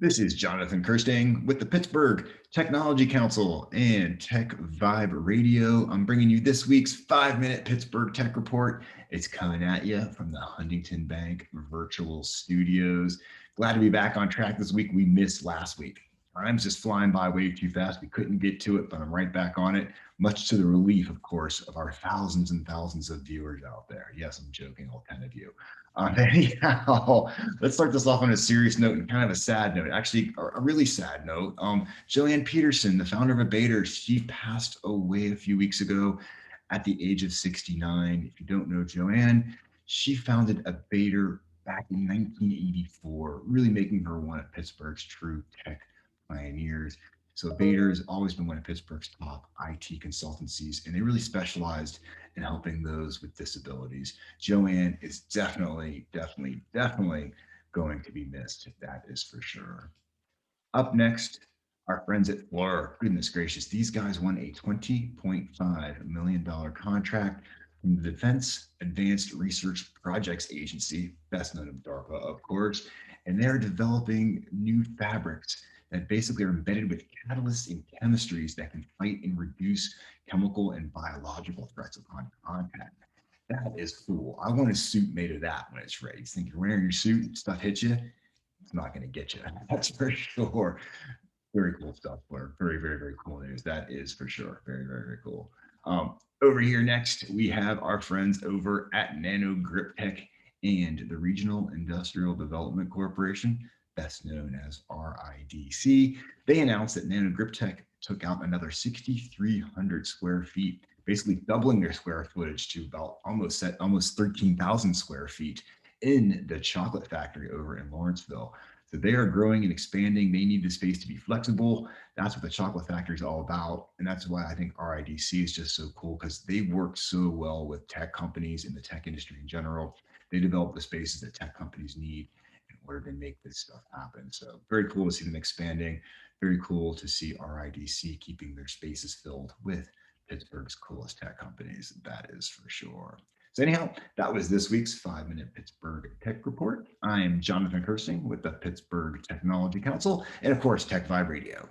This is Jonathan Kirsting with the Pittsburgh Technology Council and Tech Vibe Radio. I'm bringing you this week's 5-minute Pittsburgh Tech Report. It's coming at you from the Huntington Bank Virtual Studios. Glad to be back on track this week. We missed last week. Time's just flying by way too fast. We couldn't get to it, but I'm right back on it, much to the relief, of course, of our thousands and thousands of viewers out there. Yes, I'm joking, all 10 of you. Anyhow, let's start this off on a serious note and kind of a sad note, actually a really sad note. Joanne Peterson, the founder of Abator, she passed away a few weeks ago at the age of 69. If you don't know Joanne, she founded Abator back in 1984, really making her one of Pittsburgh's true tech pioneers. So Abator has always been one of Pittsburgh's top IT consultancies, and they really specialized in helping those with disabilities. Joanne is definitely going to be missed. That is for sure. Up next, our friends at FLIR. Goodness gracious, these guys won a $20.5 million contract from the Defense Advanced Research Projects Agency, best known as DARPA, of course, and they're developing new fabrics that basically are embedded with catalysts and chemistries that can fight and reduce chemical and biological threats upon contact. That is cool. I want a suit made of that when it's ready. You think you're wearing your suit and stuff hits you, it's not going to get you. That's for sure. Very cool stuff, Blair. Very cool news. That is for sure. Very cool. Over here next, we have our friends over at Nano Grip Tech and the Regional Industrial Development Corporation, best known as RIDC. They announced that Nano Grip Tech took out another 6,300 square feet, basically doubling their square footage to about almost 13,000 square feet in the chocolate factory over in Lawrenceville. So they are growing and expanding. They need the space to be flexible. That's what the chocolate factory is all about. And that's why I think RIDC is just so cool, because they work so well with tech companies and the tech industry in general. They develop the spaces that tech companies need in order to make this stuff happen. So very cool to see them expanding. Very cool to see RIDC keeping their spaces filled with Pittsburgh's coolest tech companies. That is for sure. So anyhow, that was this week's 5-minute Pittsburgh Tech Report. I am Jonathan Kirsting with the Pittsburgh Technology Council and, of course, Tech Vibe Radio.